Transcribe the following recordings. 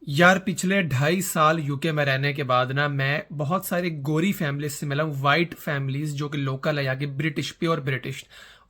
یار پچھلے 2.5 سال UK میں رہنے کے بعد نا میں بہت ساری گوری فیملیز سے ملا ہوں، وائٹ فیملیز جو کہ لوکل ہے یا کہ برٹش، پیور برٹش.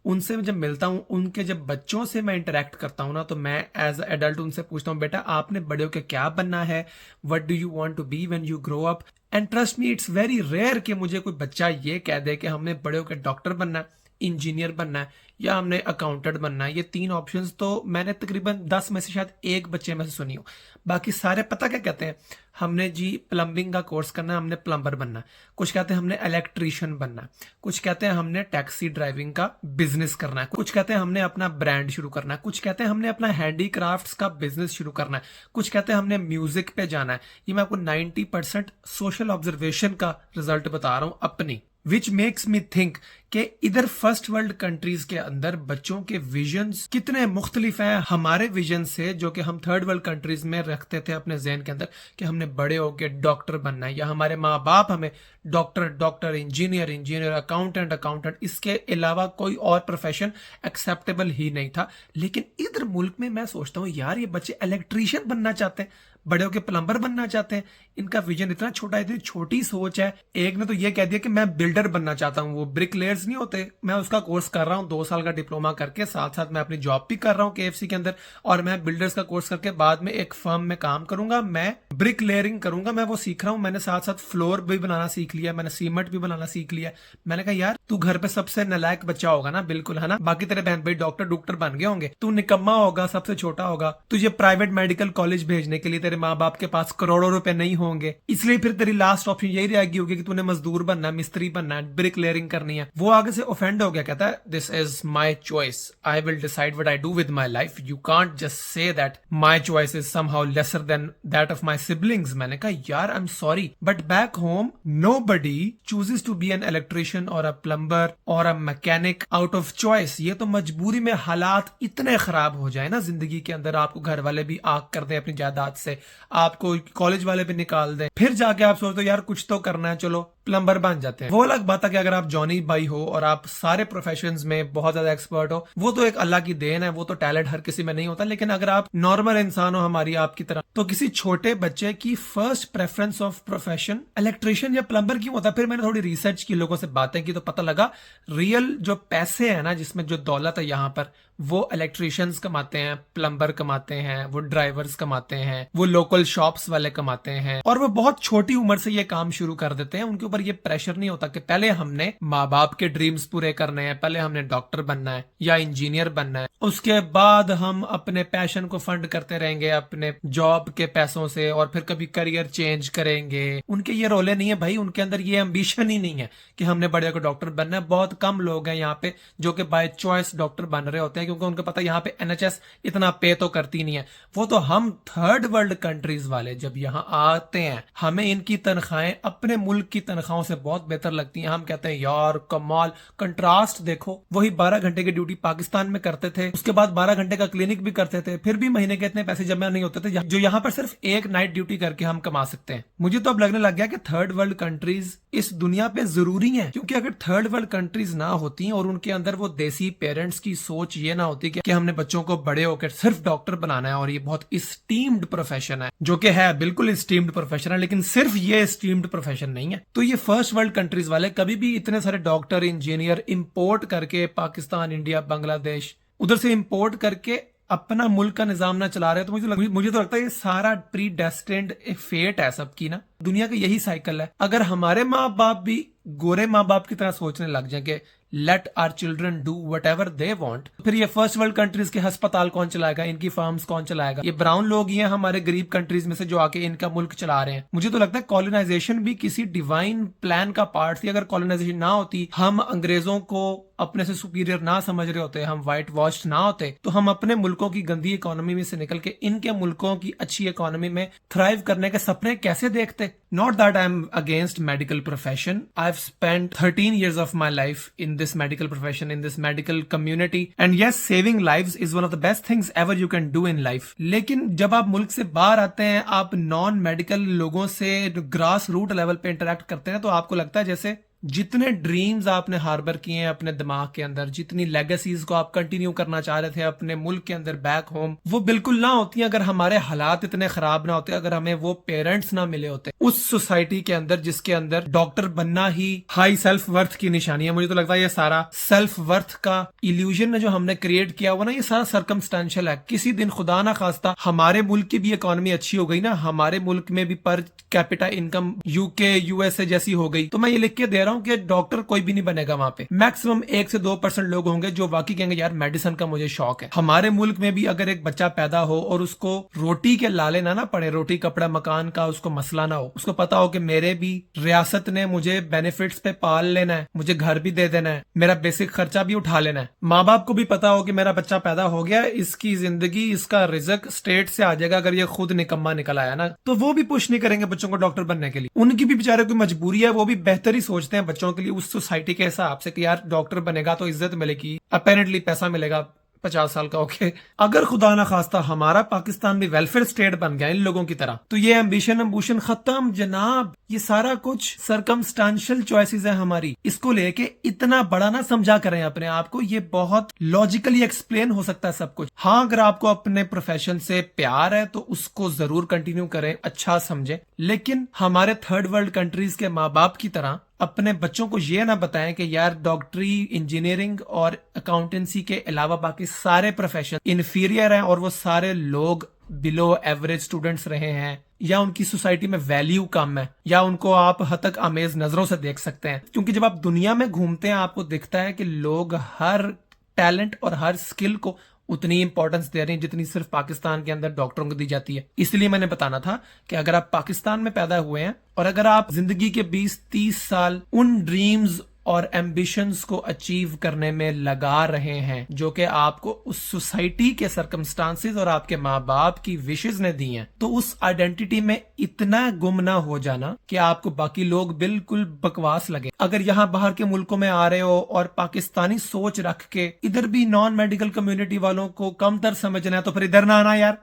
ان سے جب ملتا ہوں، ان کے جب بچوں سے میں انٹریکٹ کرتا ہوں نا، تو میں ایز اے ایڈلٹ ان سے پوچھتا ہوں، بیٹا آپ نے بڑے ہو کے کیا بننا ہے، what do you want to be when you grow up. And trust me, it's very rare کہ مجھے کوئی بچہ یہ کہہ دے کہ ہم نے بڑے ہو کے ڈاکٹر بننا ہے، انجینئر بننا ہے یا ہم نے اکاؤنٹنٹ بننا ہے. یہ 3 آپشنز تو میں نے تقریباً 10 میں سے شاید ایک بچے میں سے سنی ہوں. باقی سارے پتہ کیا کہتے ہیں، ہم نے جی پلمبنگ کا کورس کرنا ہے، ہم نے پلمبر بننا ہے. کچھ کہتے ہیں ہم نے الیکٹریشین بننا ہے. کچھ کہتے ہیں ہم نے ٹیکسی ڈرائیونگ کا بزنس کرنا ہے. کچھ کہتے ہیں ہم نے اپنا برانڈ شروع کرنا ہے. کچھ کہتے ہیں ہم نے اپنا ہینڈی کرافٹس کا بزنس شروع کرنا ہے. کچھ کہتے ہیں ہم نے میوزک پہ جانا ہے. یہ میں آپ کو 90% سوشل آبزرویشن کا رزلٹ بتا رہا ہوں اپنی، وچ میکس می تھنک کہ ادھر فرسٹ ورلڈ کنٹریز کے اندر بچوں کے ویژنز کتنے مختلف ہیں ہمارے ویژن سے، جو کہ ہم تھرڈ ورلڈ کنٹریز میں رکھتے تھے اپنے ذہن کے اندر کہ ہم نے بڑے ہو کے ڈاکٹر بننا ہے، یا ہمارے ماں باپ ہمیں ڈاکٹر انجینئر اکاؤنٹنٹ اس کے علاوہ کوئی اور پروفیشن ایکسیپٹیبل ہی نہیں تھا. لیکن ادھر ملک میں میں سوچتا ہوں یار، یہ بچے الیکٹریشین بننا چاہتے ہیں، بڑے ہو کے پلمبر بننا چاہتے ہیں. ان کا ویژن اتنا چھوٹا ہے، اتنی چھوٹی سوچ ہے. ایک نے تو یہ کہہ دیا کہ میں بلڈر بننا چاہتا ہوں، وہ برک لیئرز نہیں ہوتے، میں اس کا کورس کر رہا ہوں 2 سال کا ڈپلوما کر کے، ساتھ ساتھ میں اپنی جاب بھی کر رہا ہوں KFC کے اندر، اور میں بلڈرز کا کورس کر کے بعد میں ایک فرم میں کام کروں گا، میں برک لیئرنگ کروں گا. میں وہ سیکھ رہا ہوں، میں نے ساتھ ساتھ فلور بھی بنانا سیکھ لیا، میں نے سیمنٹ بھی بنانا سیکھ لیا. میں نے کہا یار تو گھر پہ سب سے نالائق بچہ ہوگا نا، بالکل ہے نا، باقی تیرے بہن بھائی ڈاکٹر بن گئے ہوں گے، تو نکما ہوگا، سب سے چھوٹا ہوگا. تجھے پرائیویٹ میڈیکل کالج بھیجنے کے لیے تیرے ماں باپ کے پاس کروڑوں روپے نہیں ہوں گے، اس لیے پھر تیری لاسٹ آپشن یہی رہ گئی ہوگی کہ تو نے مزدور بننا ہے، مستری بننا ہے، برک لیئرنگ کرنی ہے. وہ آگے سے اوفینڈ ہو گیا، کہتا ہے this is my choice, I will decide what I do with my life, you can't just say that my choice is somehow lesser than that of my siblings. میں نے کہا یار I am sorry but back home nobody chooses to be an electrician اور plumber اور mechanic out of choice. یہ تو مجبوری میں حالات اتنے خراب ہو جائے نا زندگی کے اندر، آپ کو گھر والے بھی آگ کر دیں اپنی جائیداد سے، آپ کو کالج والے بھی نکال دیں، پھر جا کے آپ سوچتے ہو یار کچھ تو کرنا ہے، چلو پلمبر بن جاتے ہیں. وہ الگ بات ہے کہ اگر آپ جانی بھائی ہو اور آپ سارے پروفیشنز میں بہت زیادہ ایکسپرٹ ہو، وہ تو ایک اللہ کی دین ہے، وہ تو ٹیلنٹ ہر کسی میں نہیں ہوتا. لیکن اگر آپ نارمل انسان ہو ہماری آپ کی طرح، تو کسی چھوٹے بچے کی first preference of profession electrician یا پلمبر کیوں ہوتا ہے؟ پھر میں نے تھوڑی ریسرچ کی، لوگوں سے باتیں کی، تو پتہ لگا ریئل جو پیسے ہیں نا، جس میں جو دولت ہے یہاں پر، وہ الیکٹریشینز کماتے ہیں، پلمبر کماتے ہیں، وہ ڈرائیورز کماتے ہیں، وہ لوکل شاپس والے کماتے ہیں، اور وہ بہت چھوٹی عمر سے یہ کام شروع کر دیتے ہیں. ان کے اوپر یہ پریشر نہیں ہوتا کہ پہلے ہم نے ماں باپ کے ڈریمز پورے کرنے ہیں، پہلے ہم نے ڈاکٹر بننا ہے یا انجینئر بننا ہے، اس کے بعد ہم اپنے پیشن کو فنڈ کرتے رہیں گے اپنے جاب کے پیسوں سے، اور پھر کبھی کریئر چینج کریں گے. ان کے یہ رولے نہیں ہے بھائی، ان کے اندر یہ امبیشن ہی نہیں ہے کہ ہم نے بڑے کو ڈاکٹر بننا ہے. بہت کم لوگ ہیں یہاں پہ جو کہ بائی چوائس ڈاکٹر بن رہے ہوتے ہیں، کیونکہ ان کو پتا یہاں پہ NHS اتنا پے تو کرتی نہیں ہے. وہ تو ہم تھرڈ ورلڈ کنٹریز والے جب یہاں آتے ہیں، ہمیں ان کی تنخواہیں اپنے ملک کی تنخواہوں سے بہت بہتر لگتی ہیں. ہم کہتے ہیں یار کمال، کنٹراسٹ دیکھو، وہی 12 گھنٹے کی ڈیوٹی پاکستان میں کرتے تھے، اس کے بعد 12 گھنٹے کا کلینک بھی کرتے تھے، پھر بھی مہینے کے اتنے پیسے جمع نہیں ہوتے تھے جو یہاں پر صرف ایک نائٹ ڈیوٹی کر کے ہم کما سکتے ہیں. مجھے تو اب لگنے لگ گیا کہ تھرڈ ورلڈ کنٹریز اس دنیا پہ ضروری ہیں، کیونکہ اگر تھرڈ ورلڈ کنٹریز نہ ہوتی اور ان کے اندر وہ دیسی پیرنٹس کی سوچ یہ نہ ہوتی کہ ہم نے بچوں کو بڑے ہو کے صرف ڈاکٹر بنانا ہے، اور یہ بہت اسٹیمڈ پروفیشن ہے، جو کہ ہے بالکل اسٹیمڈ پروفیشن ہے، لیکن صرف یہ اسٹیمڈ پروفیشن نہیں ہے. تو یہ فرسٹ ورلڈ کنٹریز والے کبھی بھی اتنے سارے ڈاکٹر انجینئر امپورٹ کر کے پاکستان، انڈیا، بنگلہ دیش، ادھر سے امپورٹ کر کے اپنا ملک کا نظام نہ چلا رہے. تو مجھے تو لگتا ہے یہ سارا پری ڈیسٹینڈ فیٹ ہے سب کی نا، دنیا کا یہی سائیکل ہے. اگر ہمارے ماں باپ بھی گورے ماں باپ کی طرح سوچنے لگ جائیں کہ let our children do whatever they want, پھر یہ فرسٹ ورلڈ کنٹریز کے ہسپتال کون چلائے گا، ان کی فارمز کون چلائے گا؟ یہ براؤن لوگ ہی ہیں ہمارے غریب کنٹریز میں سے جو آ کے ان کا ملک چلا رہے ہیں. مجھے تو لگتا ہے کالونائزیشن بھی کسی ڈیوائن پلان کا پارٹ تھی. اگر کالونائزیشن نہ ہوتی، ہم انگریزوں کو اپنے سے سپیریئر نہ سمجھ رہے ہوتے، ہم وائٹ واشڈ نہ ہوتے، تو ہم اپنے ملکوں کی گندی اکانومی میں سے نکل کے ان کے ملکوں کی اچھی اکانومی میں تھرائیو کرنے کے سپنے کیسے دیکھتے؟ Not that I'm against medical profession. I've spent 13 years of my life in this medical profession, in this medical community. And yes, saving lives is one of the best things ever you can do in life. لیکن جب آپ ملک سے باہر آتے ہیں، آپ non medical لوگوں سے گراس روٹ لیول پہ انٹریکٹ کرتے ہیں، تو آپ کو لگتا ہے جیسے جتنے ڈریمز آپ نے ہاربر کیے ہیں اپنے دماغ کے اندر, جتنی لیگیسیز کو آپ کنٹینیو کرنا چاہ رہے تھے اپنے ملک کے اندر بیک ہوم, وہ بالکل نہ ہوتی اگر ہمارے حالات اتنے خراب نہ ہوتے, اگر ہمیں وہ پیرنٹس نہ ملے ہوتے اس سوسائٹی کے اندر جس کے اندر ڈاکٹر بننا ہی ہائی سیلف ورتھ کی نشانی ہے. مجھے تو لگتا ہے یہ سارا سیلف ورتھ کا ایلیوژن جو ہم نے کریٹ کیا ہوا نا, یہ سارا سرکمسٹینشل ہے. کسی دن خدا نہ خواستہ ہمارے ملک کی بھی اکانومی اچھی ہو گئی نا, ہمارے ملک میں بھی پر کیپٹا انکم یو کے یو ایس اے جیسی ہو گئی, تو میں یہ لکھ کے دے رہا ہوں کہ ڈاکٹر کوئی بھی نہیں بنے گا وہاں پہ. میکسیمم 1 سے 2% لوگ ہوں گے جو واقعی کہیں گے یار میڈیسن کا مجھے شوق ہے. ہمارے ملک میں بھی اگر ایک بچہ پیدا ہو اور اس کو روٹی کے لالے نہ پڑے, روٹی کپڑا مکان کا اس کو مسئلہ نہ ہو, اس کو پتا ہو کہ میرے بھی ریاست نے مجھے بینیفٹس پہ پال لینا ہے, مجھے گھر بھی دے دینا ہے, میرا بیسک خرچہ بھی اٹھا لینا ہے. ماں باپ کو بھی پتا ہو کہ میرا بچہ پیدا ہو گیا, اس کی زندگی اس کا رزق اسٹیٹ سے آ جائے گا. اگر یہ خود نکما نکل آیا نا تو وہ بھی پوش نہیں کریں گے بچوں کو ڈاکٹر بننے کے لیے. ان کی بھی بیچارے کوئی مجبوری ہے, وہ بھی بہتر ہی سوچتے ہیں بچوں کے لیے اس سوسائٹی کے حساب سے کہ یار ڈاکٹر بنے گا تو عزت ملے گی, اپیرنٹلی پیسہ ملے گا 50 سال کا. اوکے, اگر خدا نہ خواستہ ہمارا پاکستان بھی ویلفیئر اسٹیٹ بن گیا ان لوگوں کی طرح, تو یہ ایمبیشن ختم جناب. یہ سارا کچھ سرکمسٹانشل چوائسز ہے ہماری. اس کو لے کے اتنا بڑا نہ سمجھا کریں اپنے آپ کو, یہ بہت لاجیکلی ایکسپلین ہو سکتا ہے سب کچھ. ہاں اگر آپ کو اپنے پروفیشن سے پیار ہے تو اس کو ضرور کنٹینیو کریں, اچھا سمجھیں, لیکن ہمارے تھرڈ ورلڈ کنٹریز کے ماں باپ کی طرح اپنے بچوں کو یہ نہ بتائیں کہ یار ڈاکٹری, انجینئرنگ اور اکاؤنٹنسی کے علاوہ باقی سارے پروفیشن انفیریئر ہیں اور وہ سارے لوگ بلو ایوریج سٹوڈنٹس رہے ہیں, یا ان کی سوسائٹی میں ویلیو کم ہے, یا ان کو آپ حد تک آمیز نظروں سے دیکھ سکتے ہیں. کیونکہ جب آپ دنیا میں گھومتے ہیں آپ کو دکھتا ہے کہ لوگ ہر ٹیلنٹ اور ہر سکل کو اتنی امپورٹنس دے رہے ہیں جتنی صرف پاکستان کے اندر ڈاکٹروں کو دی جاتی ہے. اس لیے میں نے بتانا تھا کہ اگر آپ پاکستان میں پیدا ہوئے ہیں اور اگر آپ زندگی کے 20-30 سال ان ڈریمز اور ایمبیشنز کو اچیو کرنے میں لگا رہے ہیں جو کہ آپ کو اس سوسائٹی کے سرکمسٹانسز اور آپ کے ماں باپ کی وشز نے دی ہیں, تو اس آئیڈینٹی میں اتنا گم نہ ہو جانا کہ آپ کو باقی لوگ بالکل بکواس لگے. اگر یہاں باہر کے ملکوں میں آ رہے ہو اور پاکستانی سوچ رکھ کے ادھر بھی نان میڈیکل کمیونٹی والوں کو کم تر سمجھنا ہے تو پھر ادھر نہ آنا یار.